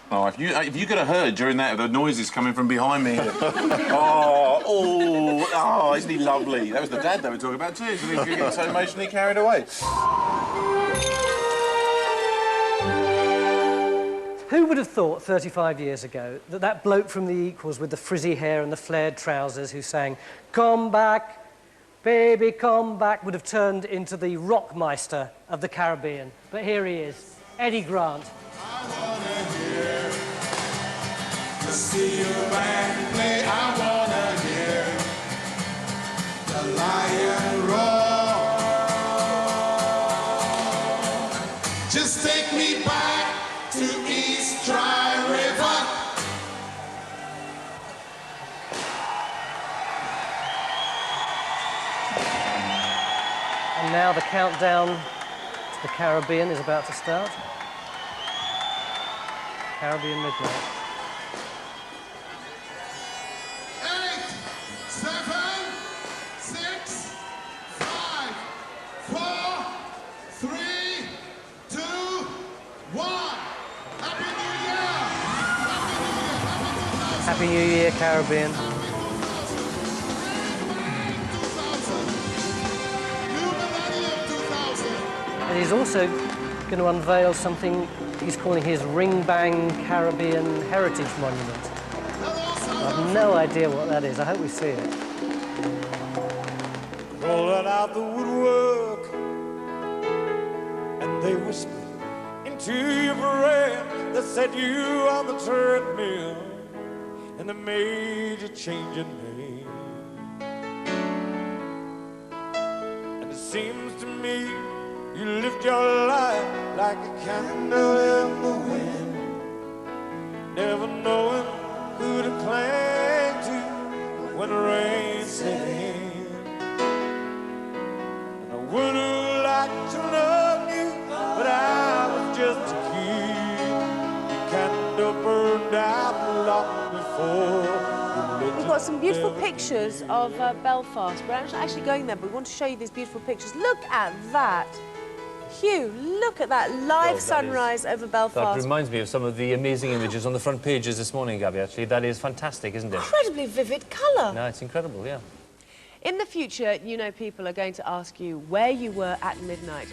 Oh, if you could have heard during that the noises coming from behind me. Oh, isn't he lovely? That was the dad they were talking about too. So he was getting so emotionally carried away. Who would have thought 35 years ago that that bloke from The Equals with the frizzy hair and the flared trousers who sang "Come back, baby, come back" would have turned into the rockmeister of the Caribbean? But here he is, Eddie Grant. I wanna hear the see you band play. I wanna hear the lion roar. Just take me back to East Dry River. And now the countdown to the Caribbean is about to start. Caribbean Midnight. 8, 7, 6, 5, 4, 3, 2, 1. Happy New Year! Happy New Year, Caribbean. New Millennium 2000. And he's also going to unveil something he's calling his Ring Bang Caribbean Heritage Monument. I have no idea what that is. I hope we see it. Rolling out the woodwork, and they whispered into your brain. They set you on the treadmill, and they made you change your name. And it seems to me you lived your life like a candle in the wind, never knowing who to cling to when the rain set in. And I would have liked to love you, but I was just a kid. Your candle burned out long before. We've got some beautiful pictures of Belfast. We're actually going there, but we want to show you these beautiful pictures. Look at that. Hugh, look at that live sunrise over Belfast. That reminds me of some of the amazing images on the front pages this morning, Gabby, actually. That is fantastic, isn't it? Incredibly vivid colour. No, it's incredible, yeah. In the future, you know, people are going to ask you where you were at midnight.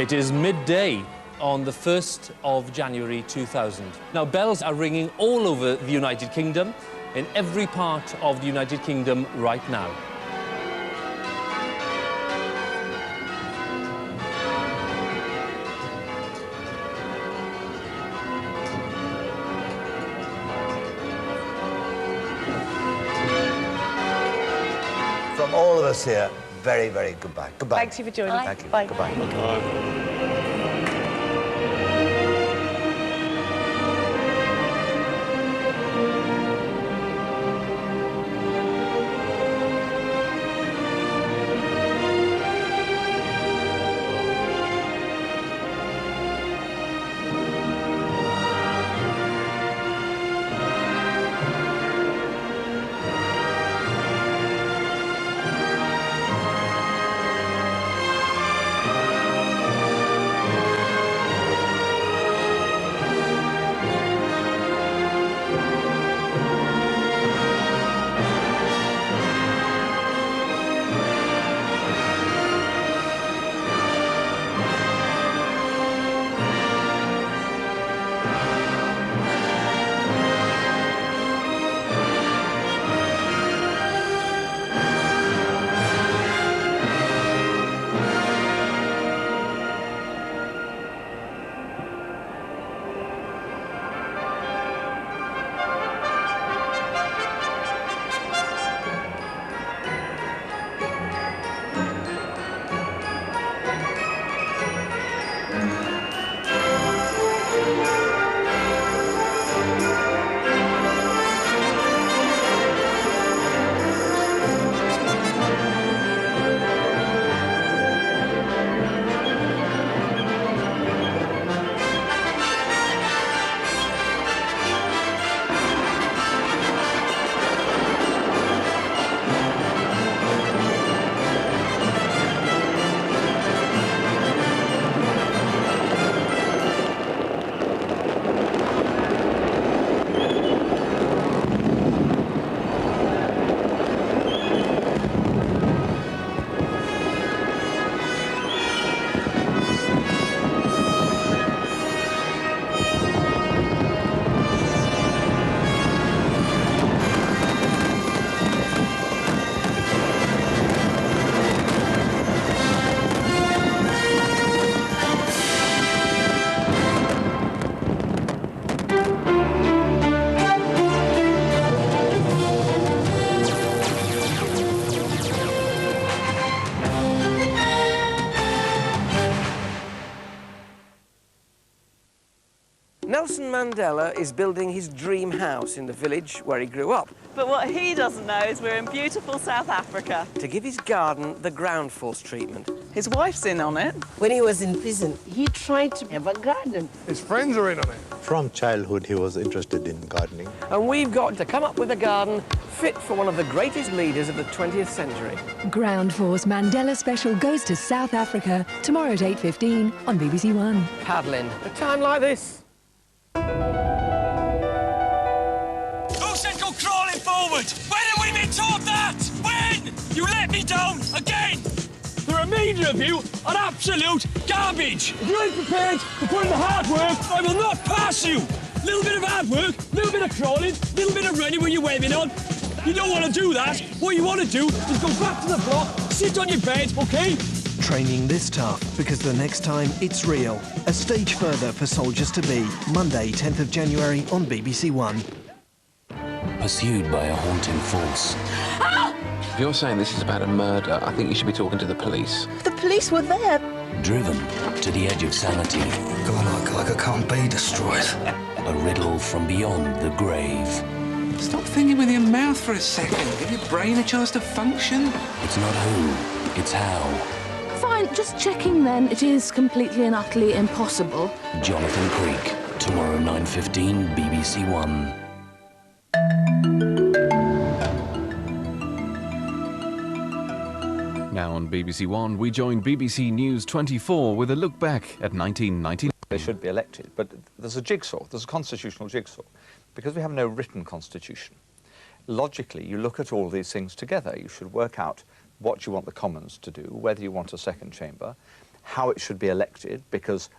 It is midday on the 1st of January 2000. Now, bells are ringing all over the United Kingdom, in every part of the United Kingdom right now. From all of us here, very, very goodbye. Goodbye. Thanks you for joining us. Thank you. Bye. Goodbye. Nelson Mandela is building his dream house in the village where he grew up. But what he doesn't know is we're in beautiful South Africa. To give his garden the ground force treatment. His wife's in on it. When he was in prison, he tried to have a garden. His friends are in on it. From childhood, he was interested in gardening. And we've got to come up with a garden fit for one of the greatest leaders of the 20th century. Ground Force Mandela Special goes to South Africa tomorrow at 8:15 on BBC One. Paddling. A time like this. Who said go crawling forward? When have we been taught that? When? You let me down again! The remainder of you are absolute garbage! If you ain't prepared to put in the hard work, I will not pass you! Little bit of hard work, little bit of crawling, little bit of running when you're waving on. You don't want to do that. What you want to do is go back to the block, sit on your bed, OK? Training this tough because the next time it's real. A stage further for soldiers to be. Monday, 10th of January on BBC One. Pursued by a haunting force. If you're saying this is about a murder, I think you should be talking to the police. The police were there. Driven to the edge of sanity. God, like I can't be destroyed. A riddle from beyond the grave. Stop thinking with your mouth for a second. Give your brain a chance to function. It's not who, it's how. Fine, just checking then. It is completely and utterly impossible. Jonathan Creek, tomorrow 9:15, BBC One. Now on BBC One, we join BBC News 24 with a look back at 1990. They should be elected, but there's a jigsaw, there's a constitutional jigsaw. Because we have no written constitution, logically you look at all these things together. You should work out what you want the Commons to do, whether you want a second chamber, how it should be elected, because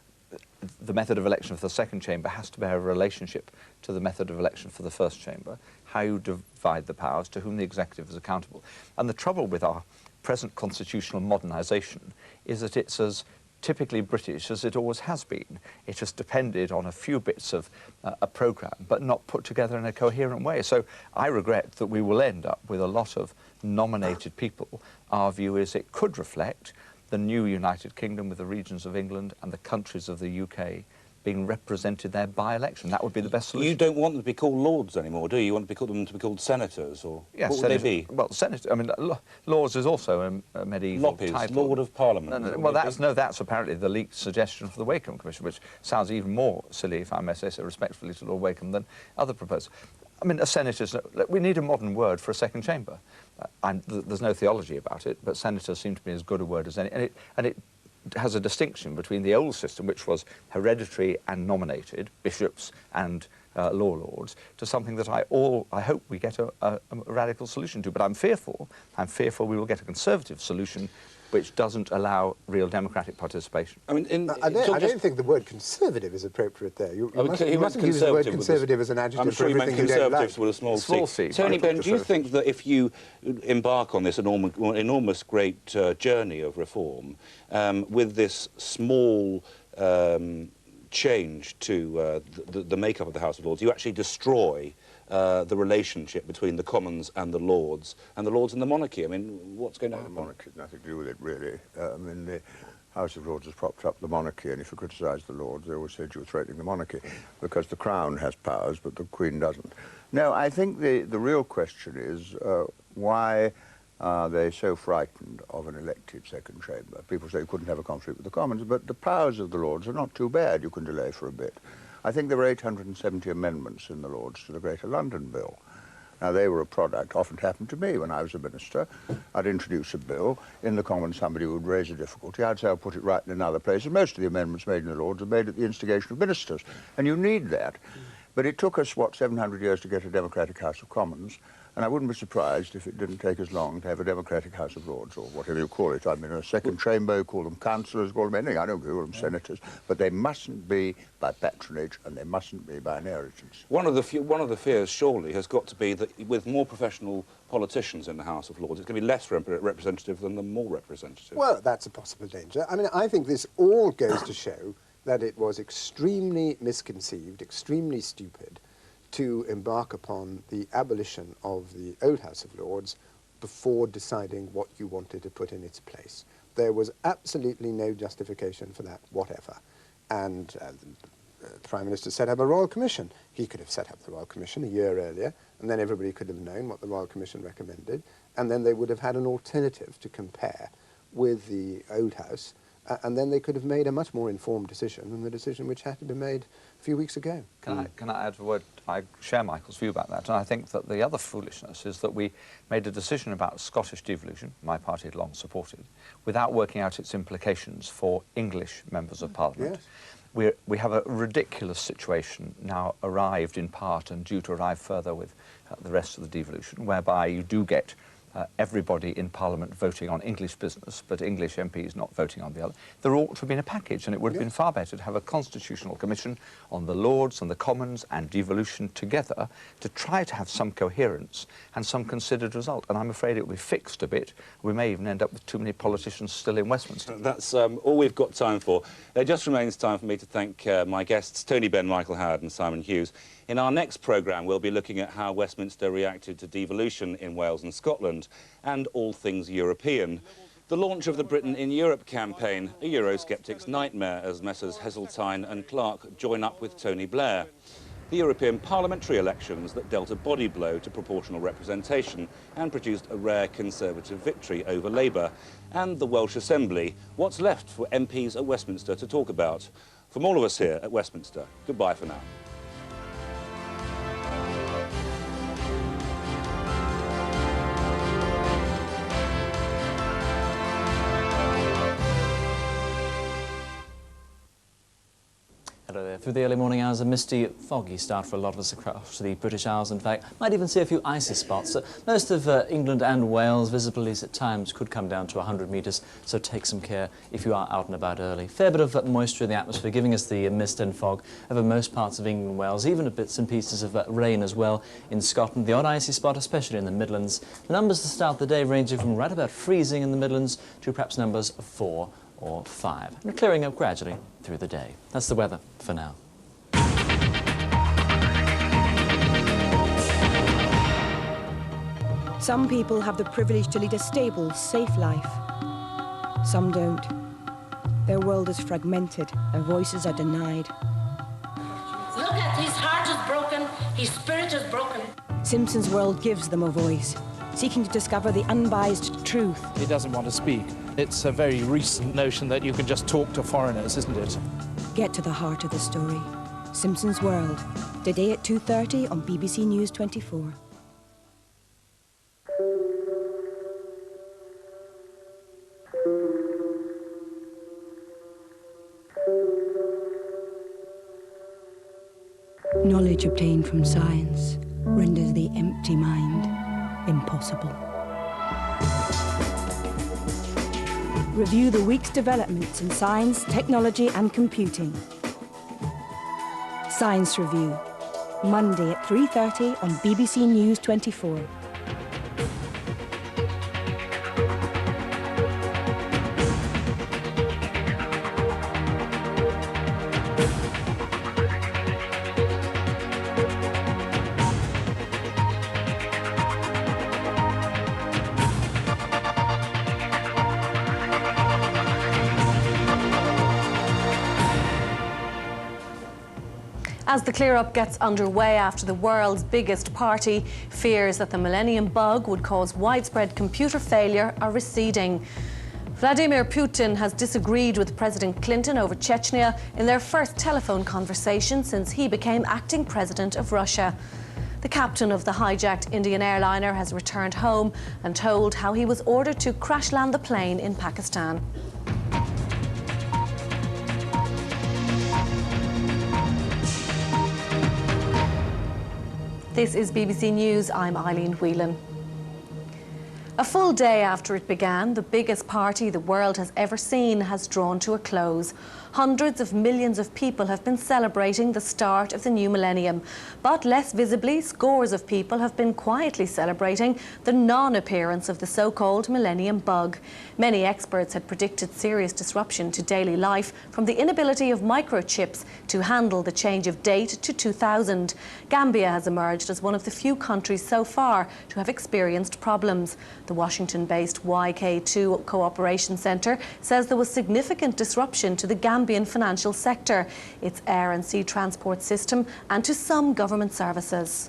the method of election for the second chamber has to bear a relationship to the method of election for the first chamber, how you divide the powers, to whom the executive is accountable. And the trouble with our present constitutional modernisation is that it's as typically British as it always has been. It has depended on a few bits of a programme, but not put together in a coherent way. So I regret that we will end up with a lot of nominated people. Our view is it could reflect the new United Kingdom with the regions of England and the countries of the UK being represented there by election. That would be the best solution. You don't want them to be called lords anymore, do you? You want them to be called senators, or yes, what would they be? Well, senator. I mean, lords is also a medieval title. Lord of Parliament. No, well, that's apparently the leaked suggestion for the Wakeham Commission, which sounds even more silly, if I may say so respectfully to Lord Wakeham, than other proposals. I mean, a senator's... We need a modern word for a second chamber. There's no theology about it, but senators seem to be as good a word as any. And it has a distinction between the old system, which was hereditary and nominated, bishops and law lords, to something that I hope we get a radical solution to. But I'm fearful we will get a conservative solution which doesn't allow real democratic participation. I mean, I don't think the word conservative is appropriate there. You mustn't use the word conservative as an adjective for everything you don't like. With a small c. Tony Benn, do you think that if you embark on this enormous great journey of reform, with this small change to the makeup of the House of Lords, you actually destroy the relationship between the Commons and the Lords and the monarchy? I mean, what's going to happen? The monarchy has nothing to do with it, really. I mean, the House of Lords has propped up the monarchy, and if you criticise the Lords, they always said you were threatening the monarchy, because the Crown has powers, but the Queen doesn't. No, I think the real question is why are they so frightened of an elected second chamber? People say you couldn't have a conflict with the Commons, but the powers of the Lords are not too bad. You can delay for a bit. I think there were 870 amendments in the Lords to the Greater London Bill. Now, they were a product, often happened to me when I was a minister. I'd introduce a bill. In the Commons, somebody would raise a difficulty. I'd say, I'll put it right in another place. And most of the amendments made in the Lords are made at the instigation of ministers. And you need that. But it took us, what, 700 years to get a democratic House of Commons. And I wouldn't be surprised if it didn't take as long to have a democratic House of Lords, or whatever you call it. I mean, a second chamber, you call them councillors, call them anything. I don't call them senators. But they mustn't be by patronage, and they mustn't be by inheritance. One of the fears, surely, has got to be that with more professional politicians in the House of Lords, it's going to be less representative than the more representative. Well, that's a possible danger. I mean, I think this all goes to show that it was extremely misconceived, extremely stupid, to embark upon the abolition of the old House of Lords before deciding what you wanted to put in its place. There was absolutely no justification for that whatever. And the Prime Minister set up a Royal Commission. He could have set up the Royal Commission a year earlier, and then everybody could have known what the Royal Commission recommended, and then they would have had an alternative to compare with the old House, and then they could have made a much more informed decision than the decision which had to be made a few weeks ago. Can I add a word? I share Michael's view about that, and I think that the other foolishness is that we made a decision about Scottish devolution, my party had long supported, without working out its implications for English members of Parliament. Yes. We have a ridiculous situation now arrived in part and due to arrive further with the rest of the devolution, whereby you do get everybody in Parliament voting on English business, but English MPs not voting on the other. There ought to have been a package, and it would have been far better to have a constitutional commission on the Lords and the Commons and devolution together to try to have some coherence and some considered result. And I'm afraid it will be fixed a bit. We may even end up with too many politicians still in Westminster. That's all we've got time for. It just remains time for me to thank my guests, Tony Benn, Michael Howard and Simon Hughes. In our next programme, we'll be looking at how Westminster reacted to devolution in Wales and Scotland, and all things European. The launch of the Britain in Europe campaign, a Eurosceptic's nightmare, as Messrs Heseltine and Clark join up with Tony Blair. The European parliamentary elections that dealt a body blow to proportional representation and produced a rare Conservative victory over Labour. And the Welsh Assembly, what's left for MPs at Westminster to talk about. From all of us here at Westminster, goodbye for now. Hello there. Through the early morning hours, a misty, foggy start for a lot of us across the British Isles. In fact, might even see a few icy spots. Most of England and Wales, visibilities at times could come down to 100 metres, so take some care if you are out and about early. Fair bit of moisture in the atmosphere, giving us the mist and fog over most parts of England and Wales, even bits and pieces of rain as well in Scotland. The odd icy spot, especially in the Midlands. The numbers to start the day ranging from right about freezing in the Midlands to perhaps numbers of 4 or 5, and clearing up gradually through the day. That's the weather for now. Some people have the privilege to lead a stable, safe life. Some don't. Their world is fragmented, their voices are denied. Look at his heart is broken, his spirit is broken. Simpson's World gives them a voice, seeking to discover the unbiased truth. He doesn't want to speak. It's a very recent notion that you can just talk to foreigners, isn't it? Get to the heart of the story. Simpson's World, today at 2:30 on BBC News 24. Knowledge obtained from science renders the empty mind impossible. Review the week's developments in science, technology and computing. Science Review, Monday at 3:30 on BBC News 24. As the clear-up gets underway after the world's biggest party, fears that the Millennium Bug would cause widespread computer failure are receding. Vladimir Putin has disagreed with President Clinton over Chechnya in their first telephone conversation since he became acting president of Russia. The captain of the hijacked Indian airliner has returned home and told how he was ordered to crash land the plane in Pakistan. This is BBC News, I'm Eileen Whelan. A full day after it began, the biggest party the world has ever seen has drawn to a close. Hundreds of millions of people have been celebrating the start of the new millennium. But less visibly, scores of people have been quietly celebrating the non-appearance of the so-called Millennium Bug. Many experts had predicted serious disruption to daily life from the inability of microchips to handle the change of date to 2000. Gambia has emerged as one of the few countries so far to have experienced problems. The Washington-based YK2 Cooperation Centre says there was significant disruption to the Gambian financial sector, its air and sea transport system, and to some government services.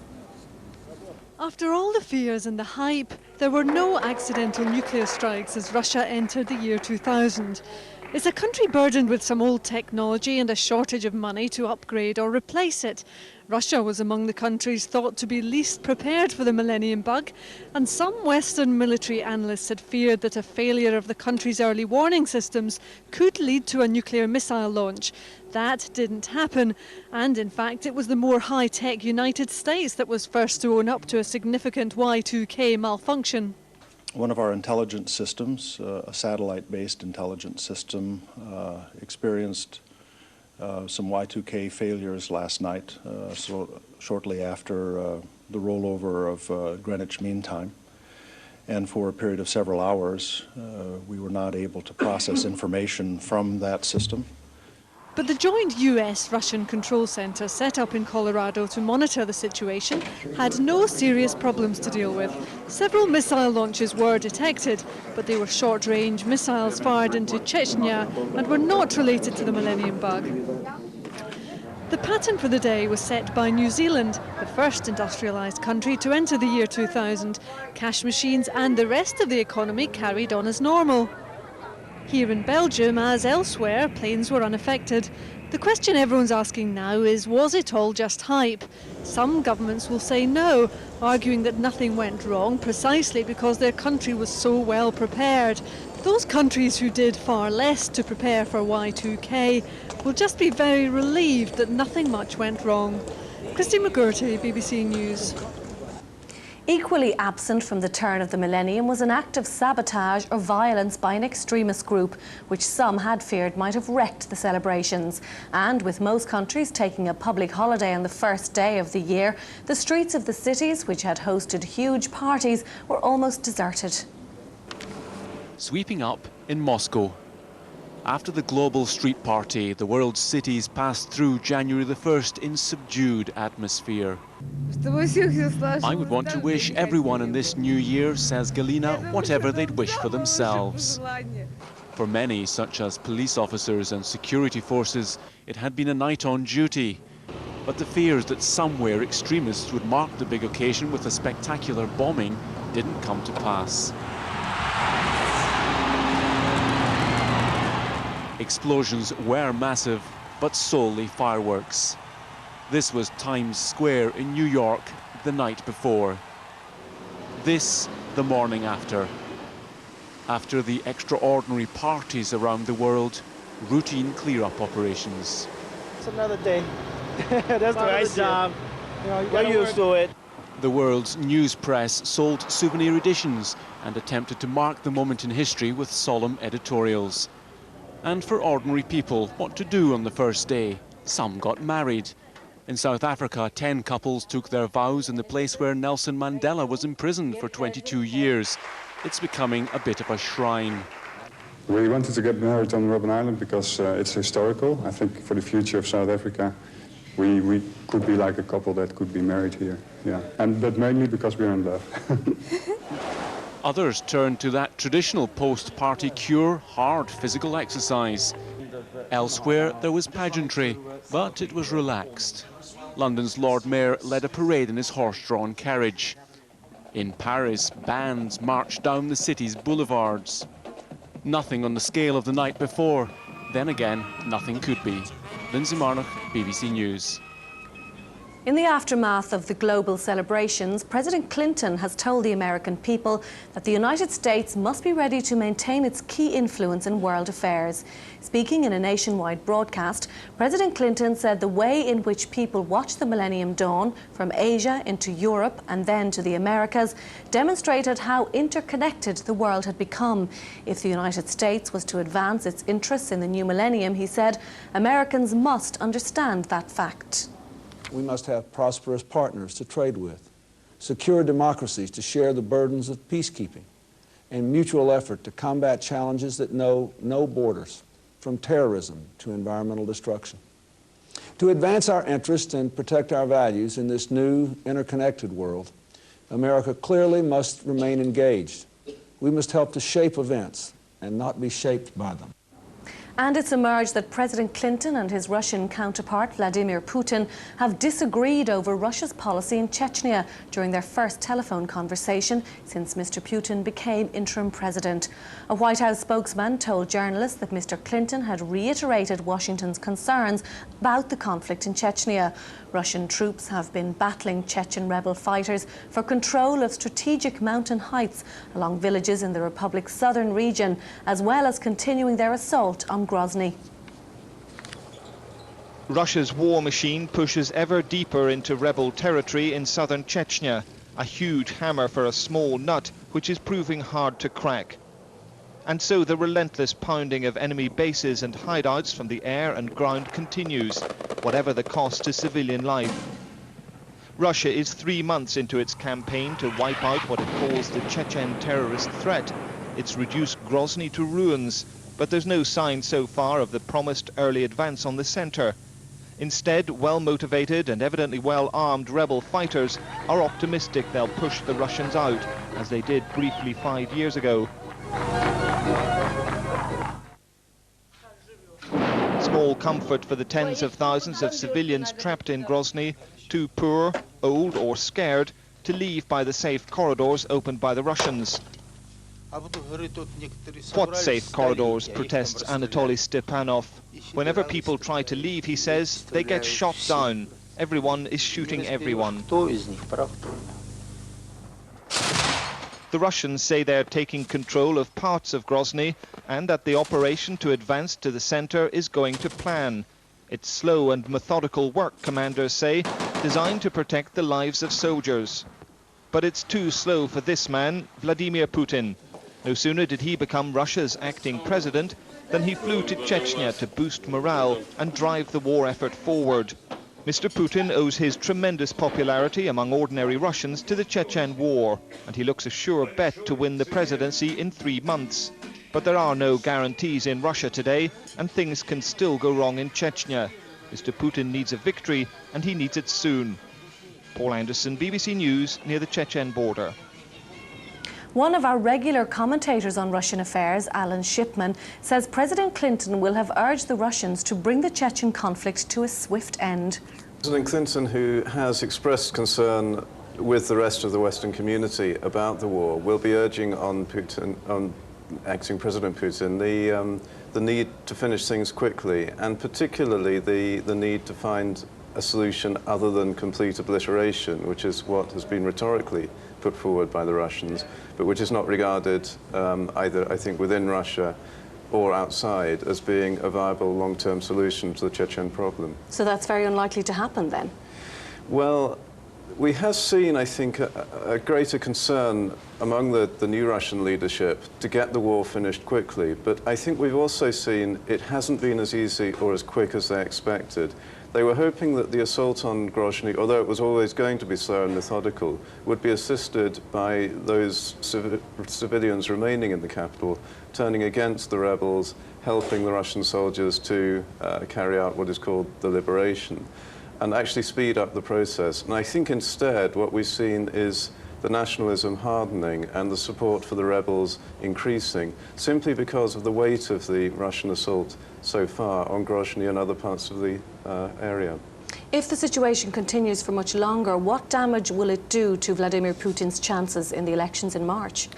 After all the fears and the hype, there were no accidental nuclear strikes as Russia entered the year 2000. It's a country burdened with some old technology and a shortage of money to upgrade or replace it. Russia was among the countries thought to be least prepared for the Millennium Bug, and some Western military analysts had feared that a failure of the country's early warning systems could lead to a nuclear missile launch. That didn't happen, and in fact it was the more high-tech United States that was first to own up to a significant Y2K malfunction. One of our intelligence systems, a satellite-based intelligence system, experienced some Y2K failures last night, so shortly after the rollover of Greenwich Mean Time. And for a period of several hours, we were not able to process information from that system. But the joint US-Russian control centre set up in Colorado to monitor the situation had no serious problems to deal with. Several missile launches were detected, but they were short-range missiles fired into Chechnya and were not related to the Millennium Bug. The pattern for the day was set by New Zealand, the first industrialised country to enter the year 2000. Cash machines and the rest of the economy carried on as normal. Here in Belgium, as elsewhere, planes were unaffected. The question everyone's asking now is, was it all just hype? Some governments will say no, arguing that nothing went wrong precisely because their country was so well prepared. Those countries who did far less to prepare for Y2K will just be very relieved that nothing much went wrong. Christine McGurty, BBC News. Equally absent from the turn of the millennium was an act of sabotage or violence by an extremist group, which some had feared might have wrecked the celebrations. And with most countries taking a public holiday on the first day of the year, the streets of the cities, which had hosted huge parties, were almost deserted. Sweeping up in Moscow. After the global street party, the world's cities passed through January the 1st in subdued atmosphere. I would want to wish everyone in this new year, says Galina, whatever they'd wish for themselves. For many, such as police officers and security forces, it had been a night on duty. But the fears that somewhere extremists would mark the big occasion with a spectacular bombing didn't come to pass. Explosions were massive, but solely fireworks. This was Times Square in New York the night before. This the morning after. After the extraordinary parties around the world, routine clear-up operations. It's another day. That's the job. You know, you got used to it. The world's news press sold souvenir editions and attempted to mark the moment in history with solemn editorials. And for ordinary people, what to do on the first day? Some got married. In South Africa, 10 couples took their vows in the place where Nelson Mandela was imprisoned for 22 years. It's becoming a bit of a shrine. We wanted to get married on Robben Island because it's historical. I think for the future of South Africa, we could be like a couple that could be married here. Yeah, but mainly because we're in love. Others turned to that traditional post-party cure, hard physical exercise. Elsewhere, there was pageantry, but it was relaxed. London's Lord Mayor led a parade in his horse-drawn carriage. In Paris, bands marched down the city's boulevards. Nothing on the scale of the night before. Then again, nothing could be. Lindsay Marnock, BBC News. In the aftermath of the global celebrations, President Clinton has told the American people that the United States must be ready to maintain its key influence in world affairs. Speaking in a nationwide broadcast, President Clinton said the way in which people watch the Millennium dawn from Asia into Europe and then to the Americas demonstrated how interconnected the world had become. If the United States was to advance its interests in the new millennium, he said, Americans must understand that fact. We must have prosperous partners to trade with, secure democracies to share the burdens of peacekeeping, and mutual effort to combat challenges that know no borders, from terrorism to environmental destruction. To advance our interests and protect our values in this new, interconnected world, America clearly must remain engaged. We must help to shape events and not be shaped by them. And it's emerged that President Clinton and his Russian counterpart, Vladimir Putin, have disagreed over Russia's policy in Chechnya during their first telephone conversation since Mr. Putin became interim president. A White House spokesman told journalists that Mr. Clinton had reiterated Washington's concerns about the conflict in Chechnya. Russian troops have been battling Chechen rebel fighters for control of strategic mountain heights along villages in the republic's southern region, as well as continuing their assault on Grozny. Russia's war machine pushes ever deeper into rebel territory in southern Chechnya, a huge hammer for a small nut which is proving hard to crack. And so the relentless pounding of enemy bases and hideouts from the air and ground continues, whatever the cost to civilian life. Russia is 3 months into its campaign to wipe out what it calls the Chechen terrorist threat. It's reduced Grozny to ruins, but there's no sign so far of the promised early advance on the centre. Instead, well-motivated and evidently well-armed rebel fighters are optimistic they'll push the Russians out, as they did briefly 5 years ago. Small comfort for the tens of thousands of civilians trapped in Grozny, too poor, old or scared to leave by the safe corridors opened by the Russians. What safe corridors, protests Anatoly Stepanov. Whenever people try to leave, he says, they get shot down. Everyone is shooting everyone. The Russians say they're taking control of parts of Grozny and that the operation to advance to the centre is going to plan. It's slow and methodical work, commanders say, designed to protect the lives of soldiers. But it's too slow for this man, Vladimir Putin. No sooner did he become Russia's acting president than he flew to Chechnya to boost morale and drive the war effort forward. Mr. Putin owes his tremendous popularity among ordinary Russians to the Chechen war, and he looks a sure bet to win the presidency in 3 months. But there are no guarantees in Russia today, and things can still go wrong in Chechnya. Mr. Putin needs a victory, and he needs it soon. Paul Anderson, BBC News, near the Chechen border. One of our regular commentators on Russian affairs, Alan Shipman, says President Clinton will have urged the Russians to bring the Chechen conflict to a swift end. President Clinton, who has expressed concern with the rest of the Western community about the war, will be urging on Putin, on acting President Putin, the need to finish things quickly, and particularly the need to find a solution other than complete obliteration, which is what has been rhetorically put forward by the Russians, but which is not regarded either, I think, within Russia or outside as being a viable long-term solution to the Chechen problem. So that's very unlikely to happen then? Well, we have seen, I think, a greater concern among the new Russian leadership to get the war finished quickly, but I think we've also seen it hasn't been as easy or as quick as they expected. They were hoping that the assault on Grozny, although it was always going to be slow and methodical, would be assisted by those civilians remaining in the capital, turning against the rebels, helping the Russian soldiers to carry out what is called the liberation, and actually speed up the process. And I think instead what we've seen is the nationalism hardening and the support for the rebels increasing, simply because of the weight of the Russian assault so far on Grozny and other parts of the area. If the situation continues for much longer, what damage will it do to Vladimir Putin's chances in the elections in March?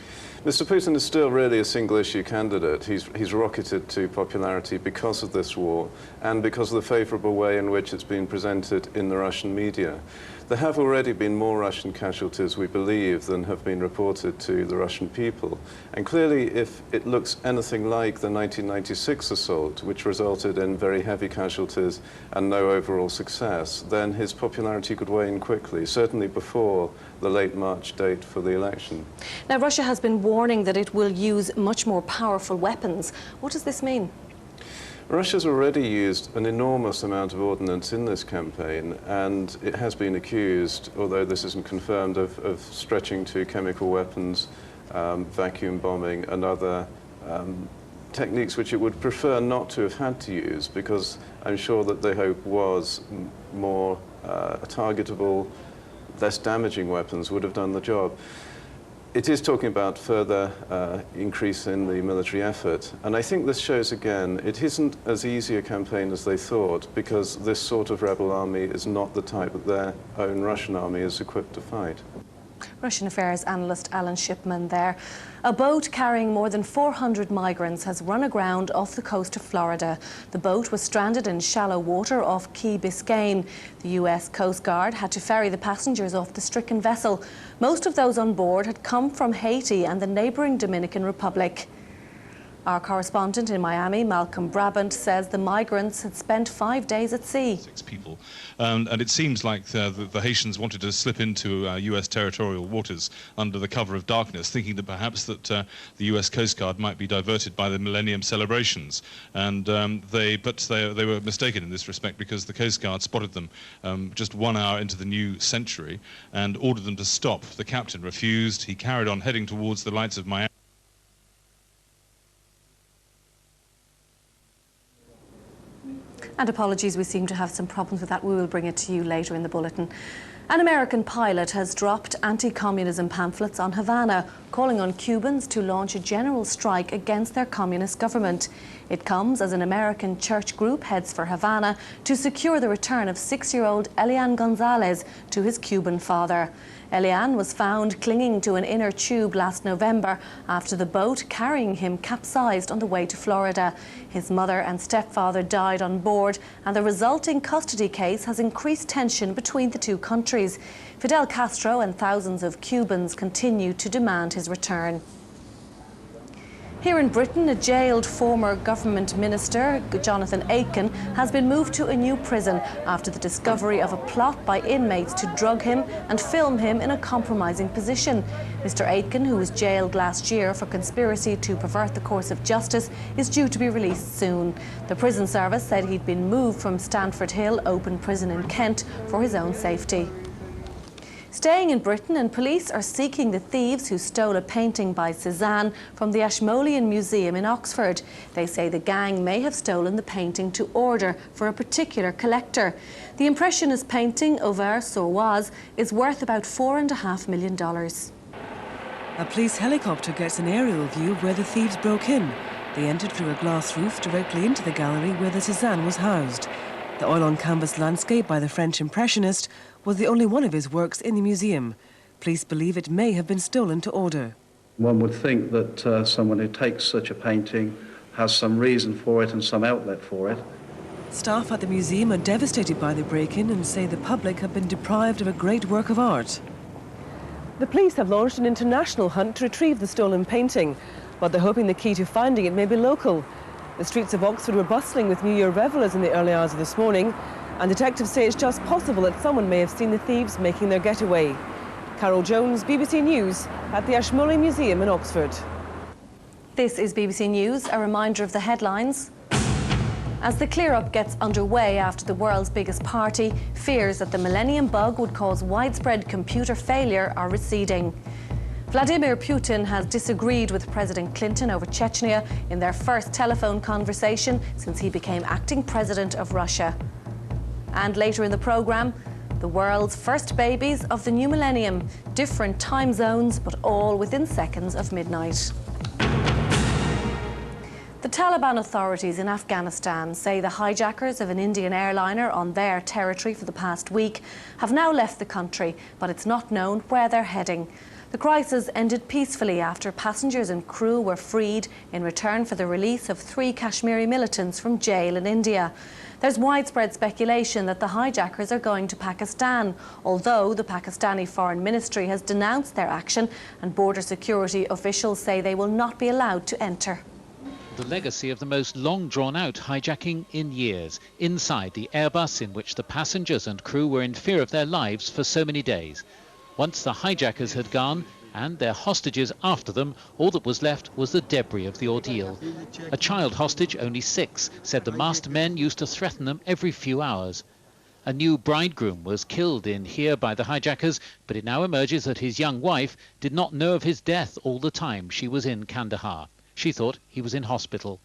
Mr. Putin is still really a single-issue candidate. He's rocketed to popularity because of this war and because of the favourable way in which it's been presented in the Russian media. There have already been more Russian casualties, we believe, than have been reported to the Russian people. And clearly, if it looks anything like the 1996 assault, which resulted in very heavy casualties and no overall success, then his popularity could wane quickly, certainly before the late March date for the election. Now, Russia has been warning that it will use much more powerful weapons. What does this mean? Russia's already used an enormous amount of ordnance in this campaign, and it has been accused, although this isn't confirmed, of stretching to chemical weapons, vacuum bombing and other techniques which it would prefer not to have had to use, because I'm sure that the hope was more targetable, less damaging weapons would have done the job. It is talking about further increase in the military effort, and I think this shows again it isn't as easy a campaign as they thought, because this sort of rebel army is not the type that their own Russian army is equipped to fight. Russian affairs analyst Alan Shipman there. A boat carrying more than 400 migrants has run aground off the coast of Florida. The boat was stranded in shallow water off Key Biscayne. The US Coast Guard had to ferry the passengers off the stricken vessel. Most of those on board had come from Haiti and the neighbouring Dominican Republic. Our correspondent in Miami, Malcolm Brabant, says the migrants had spent 5 days at sea. 6 people. And it seems like the Haitians wanted to slip into US territorial waters under the cover of darkness, thinking that perhaps that the US Coast Guard might be diverted by the Millennium celebrations. And they were mistaken in this respect, because the Coast Guard spotted them just 1 hour into the new century and ordered them to stop. The captain refused. He carried on heading towards the lights of Miami. And apologies, we seem to have some problems with that. We will bring it to you later in the bulletin. An American pilot has dropped anti-communism pamphlets on Havana, calling on Cubans to launch a general strike against their communist government. It comes as an American church group heads for Havana to secure the return of 6-year-old Elian Gonzalez to his Cuban father. Elian was found clinging to an inner tube last November after the boat carrying him capsized on the way to Florida. His mother and stepfather died on board, and the resulting custody case has increased tension between the two countries. countries. Fidel Castro and thousands of Cubans continue to demand his return. Here in Britain, a jailed former government minister, Jonathan Aitken, has been moved to a new prison after the discovery of a plot by inmates to drug him and film him in a compromising position. Mr. Aitken, who was jailed last year for conspiracy to pervert the course of justice, is due to be released soon. The prison service said he'd been moved from Stamford Hill Open Prison in Kent for his own safety. Staying in Britain, and police are seeking the thieves who stole a painting by Cézanne from the Ashmolean Museum in Oxford. They say the gang may have stolen the painting to order for a particular collector. The Impressionist painting, Auvers sur Oise, is worth about $4.5 million. A police helicopter gets an aerial view of where the thieves broke in. They entered through a glass roof directly into the gallery where the Cézanne was housed. The oil-on-canvas landscape by the French Impressionist was the only one of his works in the museum. Police believe it may have been stolen to order. One would think that someone who takes such a painting has some reason for it and some outlet for it. Staff at the museum are devastated by the break-in and say the public have been deprived of a great work of art. The police have launched an international hunt to retrieve the stolen painting, but they're hoping the key to finding it may be local. The streets of Oxford were bustling with New Year revellers in the early hours of this morning, and detectives say it's just possible that someone may have seen the thieves making their getaway. Carol Jones, BBC News, at the Ashmolean Museum in Oxford. This is BBC News, a reminder of the headlines. As the clear-up gets underway after the world's biggest party, fears that the Millennium Bug would cause widespread computer failure are receding. Vladimir Putin has disagreed with President Clinton over Chechnya in their first telephone conversation since he became acting president of Russia. And later in the programme, the world's first babies of the new millennium, different time zones, but all within seconds of midnight. The Taliban authorities in Afghanistan say the hijackers of an Indian airliner on their territory for the past week have now left the country, but it's not known where they're heading. The crisis ended peacefully after passengers and crew were freed in return for the release of 3 Kashmiri militants from jail in India. There's widespread speculation that the hijackers are going to Pakistan, although the Pakistani Foreign Ministry has denounced their action and border security officials say they will not be allowed to enter. The legacy of the most long-drawn-out hijacking in years, inside the Airbus in which the passengers and crew were in fear of their lives for so many days. Once the hijackers had gone, and their hostages after them, all that was left was the debris of the ordeal. A child hostage, only 6, said the masked men used to threaten them every few hours. A new bridegroom was killed in here by the hijackers, but it now emerges that his young wife did not know of his death all the time she was in Kandahar. She thought he was in hospital.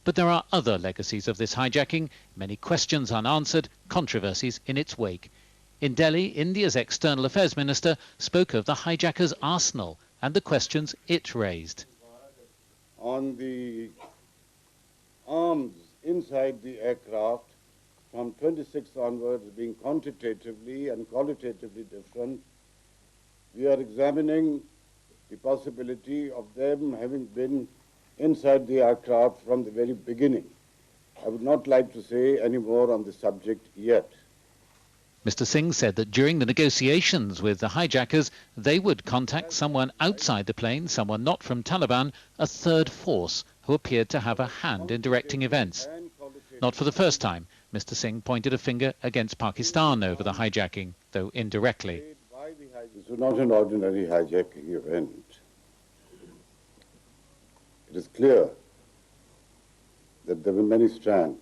But there are other legacies of this hijacking, many questions unanswered, controversies in its wake. In Delhi, India's External Affairs Minister spoke of the hijackers' arsenal and the questions it raised. On the arms inside the aircraft, from 26 onwards being quantitatively and qualitatively different, we are examining the possibility of them having been inside the aircraft from the very beginning. I would not like to say any more on the subject yet. Mr. Singh said that during the negotiations with the hijackers, they would contact someone outside the plane, someone not from Taliban, a third force who appeared to have a hand in directing events. Not for the first time, Mr. Singh pointed a finger against Pakistan over the hijacking, though indirectly. This was not an ordinary hijacking event. It is clear that there were many strands.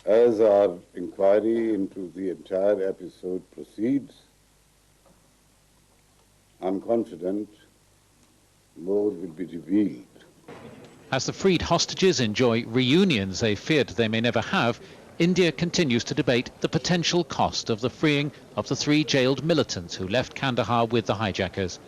As our inquiry into the entire episode proceeds, I'm confident more will be revealed. As the freed hostages enjoy reunions they feared they may never have, India continues to debate the potential cost of the freeing of the 3 jailed militants who left Kandahar with the hijackers.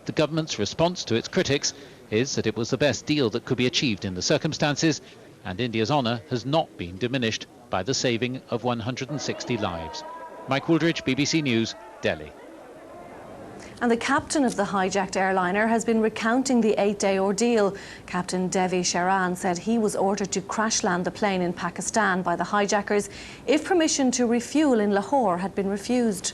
The government's response to its critics is that it was the best deal that could be achieved in the circumstances, and India's honour has not been diminished by the saving of 160 lives. Mike Wooldridge, BBC News, Delhi. And the captain of the hijacked airliner has been recounting the 8-day ordeal. Captain Devi Sharan said he was ordered to crash land the plane in Pakistan by the hijackers if permission to refuel in Lahore had been refused.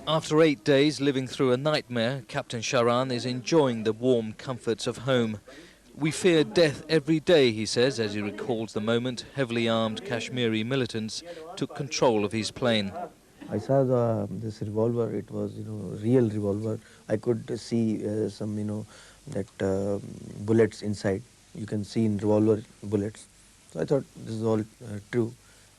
After 8 days living through a nightmare, Captain Sharan is enjoying the warm comforts of home. We fear death every day, he says, as he recalls the moment heavily armed Kashmiri militants took control of his plane. I saw this revolver. It was, real revolver. I could see some, bullets inside. You can see in revolver bullets. So I thought this is all true.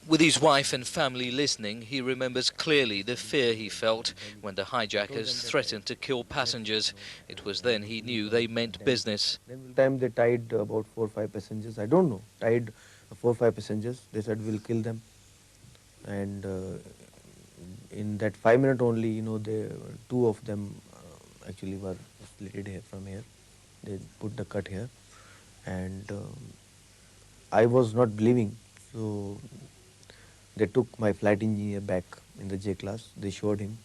With his wife and family listening, he remembers clearly the fear he felt when the hijackers threatened to kill passengers. It was then he knew they meant business. Then time they tied about 4 or 5 passengers. I don't know. Tied 4 or 5 passengers. They said we'll kill them. And in that 5 minutes only, two of them actually were slitted here from here. They put the cut here, and I was not believing. So they took my flight engineer back in the J class. They showed him,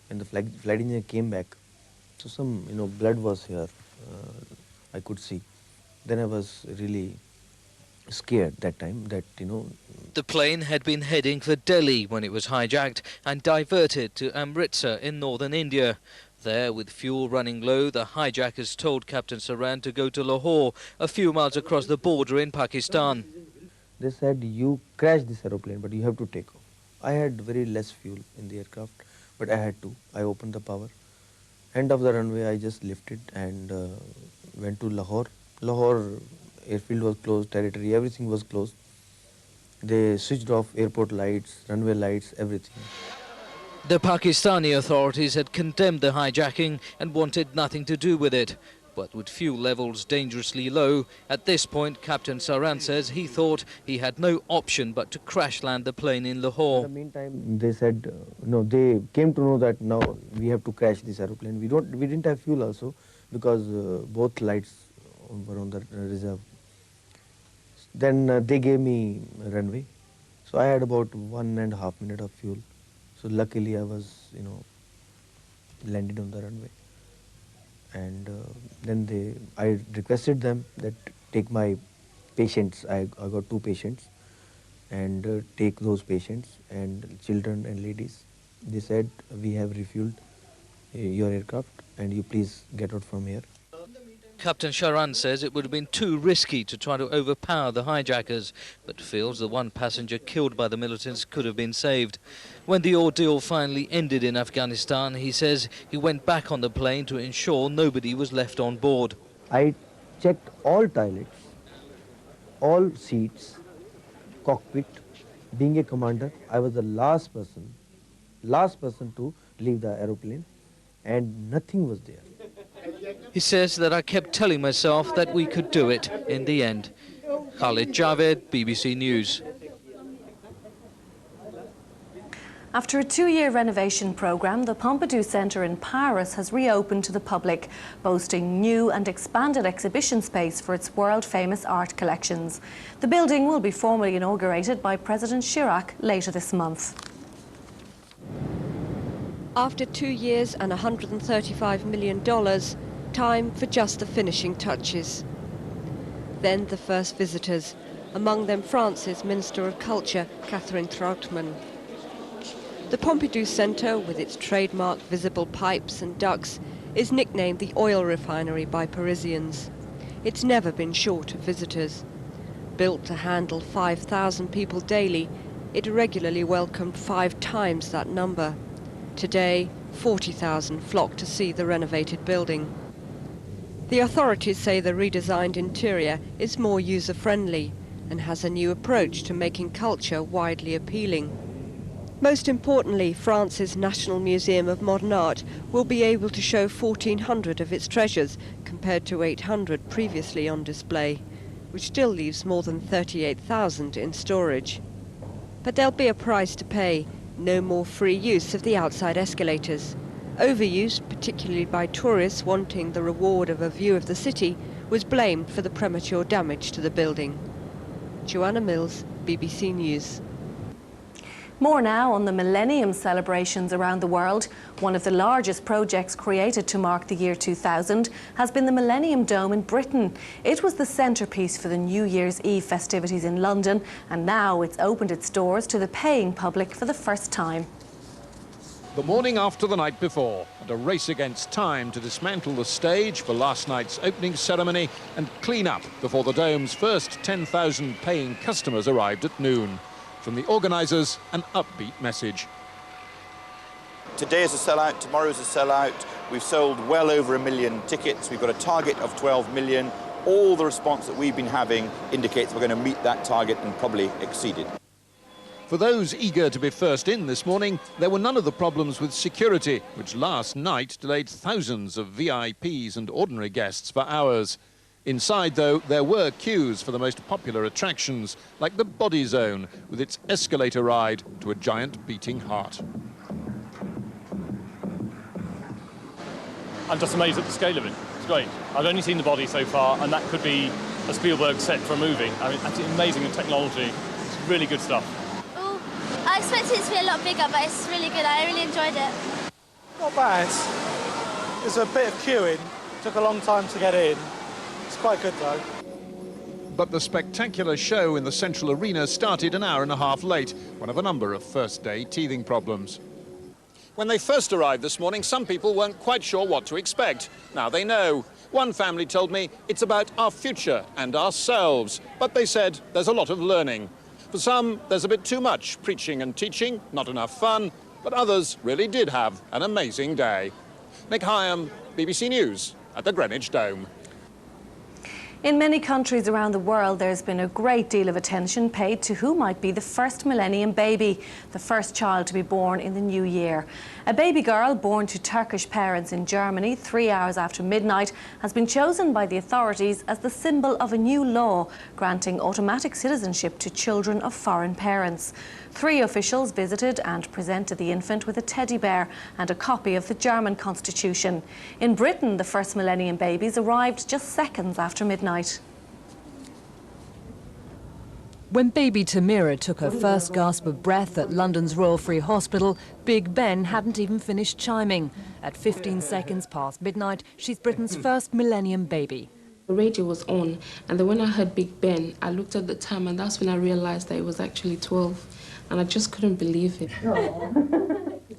and the flight engineer came back. So some blood was here. I could see. Then I was really scared that time that The plane had been heading for Delhi when it was hijacked and diverted to Amritsar in northern India. There, with fuel running low, the hijackers told Captain Saran to go to Lahore, a few miles across the border in Pakistan. They said, you crashed this aeroplane, but you have to take off. I had very less fuel in the aircraft, but I had to. I opened the power. End of the runway, I just lifted and went to Lahore. Lahore airfield was closed, territory, everything was closed. They switched off airport lights, runway lights, everything. The Pakistani authorities had condemned the hijacking and wanted nothing to do with it. But with fuel levels dangerously low, at this point, Captain Saran says he thought he had no option but to crash land the plane in Lahore. In the meantime, they said, they came to know that now we have to crash this aeroplane. We didn't have fuel also because both lights were on the reserve. Then they gave me runway. So I had about 1.5 minutes of fuel. So luckily I was, landed on the runway. And then I requested them that take my patients. I got 2 patients, and take those patients and children and ladies. They said, we have refueled your aircraft and you please get out from here. Captain Sharan says it would have been too risky to try to overpower the hijackers, but feels the one passenger killed by the militants could have been saved. When the ordeal finally ended in Afghanistan, he says he went back on the plane to ensure nobody was left on board. I checked all toilets, all seats, cockpit. Being a commander, I was the last person to leave the aeroplane, and nothing was there. He says that I kept telling myself that we could do it in the end. Khalid Javed, BBC News. After a 2-year renovation programme, the Pompidou Centre in Paris has reopened to the public, boasting new and expanded exhibition space for its world-famous art collections. The building will be formally inaugurated by President Chirac later this month. After 2 years and $135 million, time for just the finishing touches. Then the first visitors, among them France's Minister of Culture, Catherine Trautmann. The Pompidou Centre, with its trademark visible pipes and ducts, is nicknamed the oil refinery by Parisians. It's never been short of visitors. Built to handle 5,000 people daily, it regularly welcomed 5 times that number. Today, 40,000 flock to see the renovated building. The authorities say the redesigned interior is more user-friendly and has a new approach to making culture widely appealing. Most importantly, France's National Museum of Modern Art will be able to show 1,400 of its treasures compared to 800 previously on display, which still leaves more than 38,000 in storage. But there'll be a price to pay. No more free use of the outside escalators. Overuse, particularly by tourists wanting the reward of a view of the city, was blamed for the premature damage to the building. Joanna Mills, BBC News. More now on the Millennium celebrations around the world. One of the largest projects created to mark the year 2000 has been the Millennium Dome in Britain. It was the centrepiece for the New Year's Eve festivities in London, and now it's opened its doors to the paying public for the first time. The morning after the night before, and a race against time to dismantle the stage for last night's opening ceremony and clean up before the Dome's first 10,000 paying customers arrived at noon. From the organisers, an upbeat message. Today is a sellout, tomorrow is a sellout. We've sold well over 1 million tickets. We've got a target of 12 million. All the response that we've been having indicates we're going to meet that target and probably exceed it. For those eager to be first in this morning, there were none of the problems with security, which last night delayed thousands of VIPs and ordinary guests for hours. Inside, though, there were queues for the most popular attractions, like the Body Zone, with its escalator ride to a giant beating heart. I'm just amazed at the scale of it. It's great. I've only seen the body so far, and that could be a Spielberg set for a movie. I mean, absolutely amazing in technology. It's really good stuff. Oh, I expected it to be a lot bigger, but it's really good. I really enjoyed it. Not bad. There's a bit of queuing. Took a long time to get in. It's quite good, though. But the spectacular show in the central arena started an hour and a half late, one of a number of first-day teething problems. When they first arrived this morning, some people weren't quite sure what to expect. Now they know. One family told me it's about our future and ourselves, but they said there's a lot of learning. For some, there's a bit too much preaching and teaching, not enough fun, but others really did have an amazing day. Nick Hyam, BBC News at the Greenwich Dome. In many countries around the world, there's been a great deal of attention paid to who might be the first Millennium baby, the first child to be born in the new year. A baby girl born to Turkish parents in Germany 3 hours after midnight has been chosen by the authorities as the symbol of a new law granting automatic citizenship to children of foreign parents. 3 officials visited and presented the infant with a teddy bear and a copy of the German constitution. In Britain, the first Millennium babies arrived just seconds after midnight. When baby Tamira took her first gasp of breath at London's Royal Free Hospital, Big Ben hadn't even finished chiming. At 15 seconds past midnight, she's Britain's first Millennium baby. The radio was on, and then when I heard Big Ben, I looked at the time, and that's when I realised that it was actually 12, and I just couldn't believe it.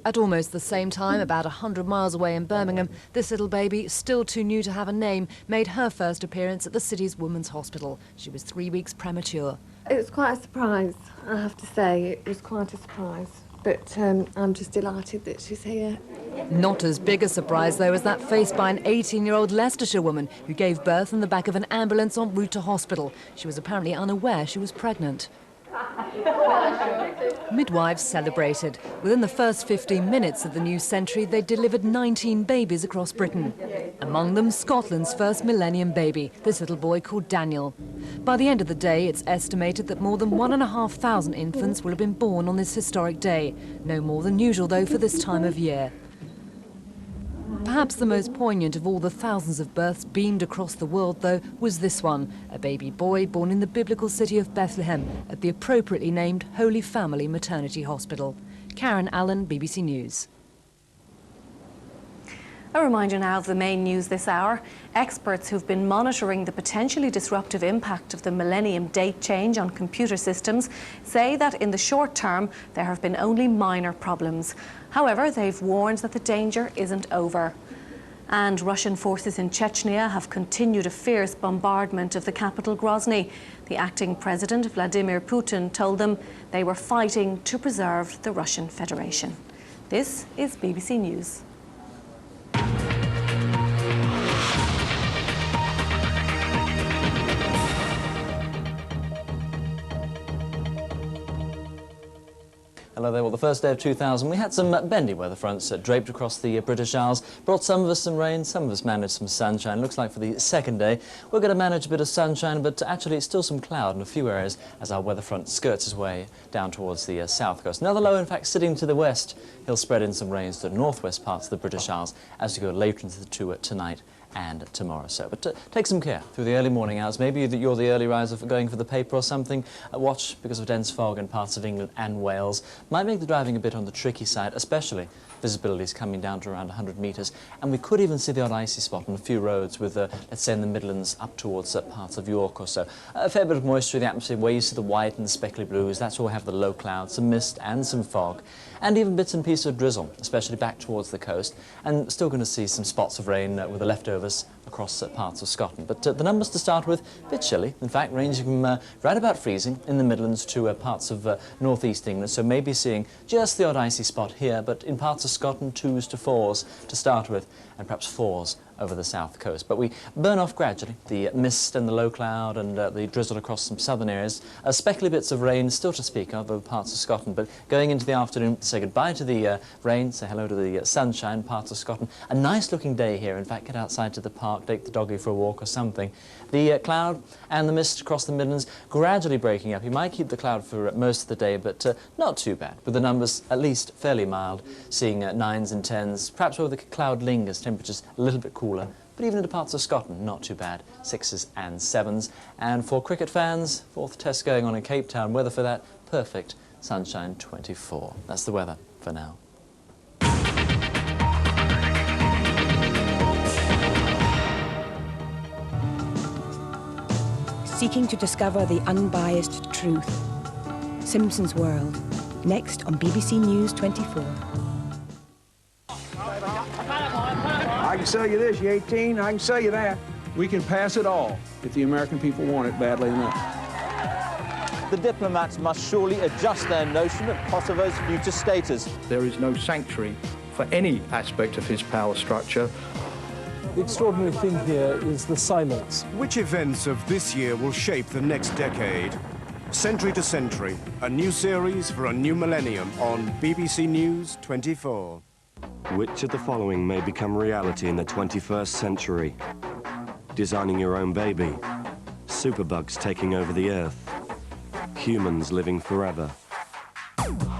At almost the same time, about 100 miles away in Birmingham, this little baby, still too new to have a name, made her first appearance at the city's women's hospital. She was 3 weeks premature. It was quite a surprise, I have to say. It was quite a surprise. But I'm just delighted that she's here. Not as big a surprise, though, as that faced by an 18-year-old Leicestershire woman who gave birth in the back of an ambulance en route to hospital. She was apparently unaware she was pregnant. Midwives celebrated. Within the first 15 minutes of the new century, they delivered 19 babies across Britain. Among them, Scotland's first Millennium baby, this little boy called Daniel. By the end of the day, it's estimated that more than 1,500 infants will have been born on this historic day. No more than usual, though, for this time of year. Perhaps the most poignant of all the thousands of births beamed across the world, though, was this one, a baby boy born in the biblical city of Bethlehem at the appropriately named Holy Family Maternity Hospital. Karen Allen, BBC News. A reminder now of the main news this hour. Experts who've been monitoring the potentially disruptive impact of the Millennium date change on computer systems say that in the short term there have been only minor problems. However, they've warned that the danger isn't over. And Russian forces in Chechnya have continued a fierce bombardment of the capital Grozny. The acting president, Vladimir Putin, told them they were fighting to preserve the Russian Federation. This is BBC News. Hello there. Well, the first day of 2000, we had some bendy weather fronts draped across the British Isles. Brought some of us some rain, some of us managed some sunshine. Looks like for the second day, we're going to manage a bit of sunshine, but actually it's still some cloud in a few areas as our weather front skirts its way down towards the south coast. Another low, in fact, sitting to the west. He'll spread in some rains to the northwest parts of the British Isles as we go later into tonight and tomorrow. So, but take some care through the early morning hours. Maybe you're the early riser going for the paper or something. Watch because of dense fog in parts of England and Wales. Might make the driving a bit on the tricky side, especially visibility is coming down to around 100 metres, and we could even see the odd icy spot on a few roads with, let's say, in the Midlands up towards parts of York or so. A fair bit of moisture in the atmosphere where you see the white and the speckly blues. That's where we have the low clouds, some mist and some fog, and even bits and pieces of drizzle, especially back towards the coast, and still going to see some spots of rain with the leftovers across parts of Scotland. But the numbers to start with, a bit chilly, in fact, ranging from right about freezing in the Midlands to parts of northeast England, so maybe seeing just the odd icy spot here, but in parts of Scotland, 2s to 4s to start with, and perhaps 4s over the south coast. But we burn off gradually the mist and the low cloud and the drizzle across some southern areas. Speckly bits of rain still to speak of over parts of Scotland, but going into the afternoon, say goodbye to the rain, say hello to the sunshine, parts of Scotland. A nice looking day here. In fact, get outside to the park, take the doggy for a walk or something. The cloud and the mist across the Midlands gradually breaking up. You might keep the cloud for most of the day, but not too bad, with the numbers at least fairly mild, seeing 9s and 10s, perhaps where the cloud lingers, temperatures a little bit cooler, but even into parts of Scotland, not too bad, 6s and 7s. And for cricket fans, 4th test going on in Cape Town, weather for that, perfect, sunshine 24. That's the weather for now. Seeking to discover the unbiased truth. Simpson's World, next on BBC News 24. I can sell you this, you 18, I can sell you that. We can pass it all if the American people want it badly enough. The diplomats must surely adjust their notion of Kosovo's future status. There is no sanctuary for any aspect of his power structure. The extraordinary thing here is the silence. Which events of this year will shape the next decade? Century to Century, a new series for a new millennium on BBC News 24. Which of the following may become reality in the 21st century? Designing your own baby, superbugs taking over the Earth, humans living forever.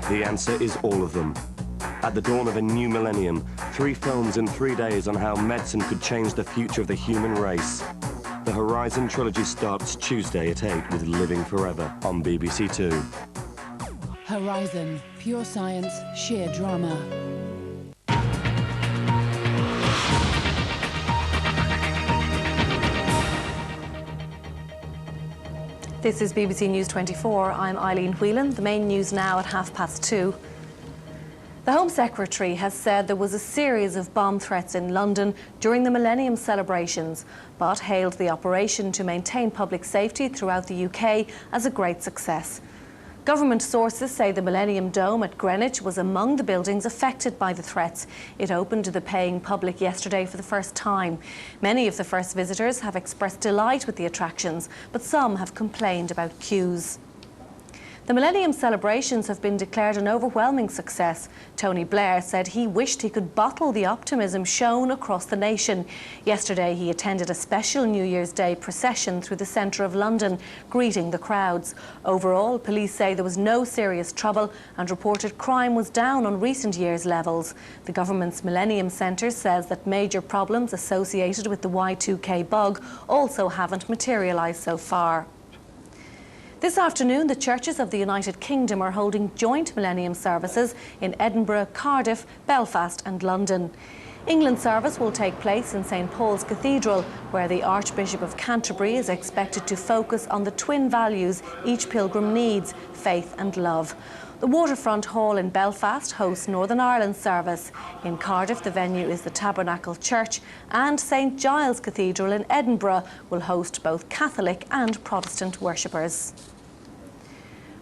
The answer is all of them. At the dawn of a new millennium, 3 films in 3 days on how medicine could change the future of the human race. The Horizon trilogy starts Tuesday at 8 with Living Forever on BBC Two. Horizon, pure science, sheer drama. This is BBC News 24. I'm Eileen Whelan. The main news now at 2:30. The Home Secretary has said there was a series of bomb threats in London during the Millennium celebrations, but hailed the operation to maintain public safety throughout the UK as a great success. Government sources say the Millennium Dome at Greenwich was among the buildings affected by the threats. It opened to the paying public yesterday for the first time. Many of the first visitors have expressed delight with the attractions, but some have complained about queues. The Millennium celebrations have been declared an overwhelming success. Tony Blair said he wished he could bottle the optimism shown across the nation. Yesterday he attended a special New Year's Day procession through the centre of London, greeting the crowds. Overall, police say there was no serious trouble and reported crime was down on recent years' levels. The government's Millennium Centre says that major problems associated with the Y2K bug also haven't materialised so far. This afternoon, the churches of the United Kingdom are holding joint Millennium services in Edinburgh, Cardiff, Belfast and London. England service will take place in St Paul's Cathedral, where the Archbishop of Canterbury is expected to focus on the twin values each pilgrim needs, faith and love. The Waterfront Hall in Belfast hosts Northern Ireland service. In Cardiff, the venue is the Tabernacle Church, and St Giles Cathedral in Edinburgh will host both Catholic and Protestant worshippers.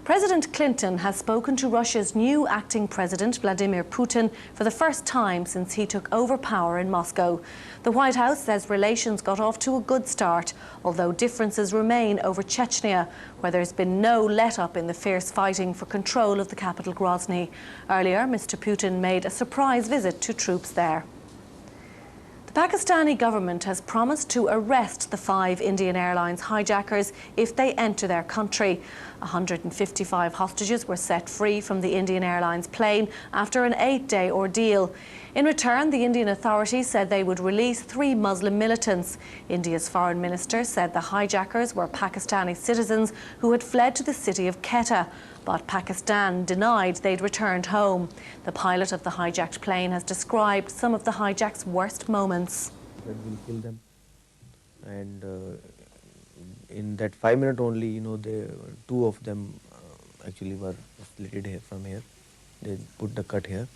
President Clinton has spoken to Russia's new acting president, Vladimir Putin, for the first time since he took over power in Moscow. The White House says relations got off to a good start, although differences remain over Chechnya, where there's been no let-up in the fierce fighting for control of the capital Grozny. Earlier, Mr. Putin made a surprise visit to troops there. The Pakistani government has promised to arrest the 5 Indian Airlines hijackers if they enter their country. 155 hostages were set free from the Indian Airlines plane after an 8-day ordeal. In return, the Indian authorities said they would release 3 Muslim militants. India's foreign minister said the hijackers were Pakistani citizens who had fled to the city of Quetta, but Pakistan denied they'd returned home. The pilot of the hijacked plane has described some of the hijack's worst moments. That will kill them. And in that 5 minutes only, you know, 2 of them actually were slitted here from here. They put the cut here.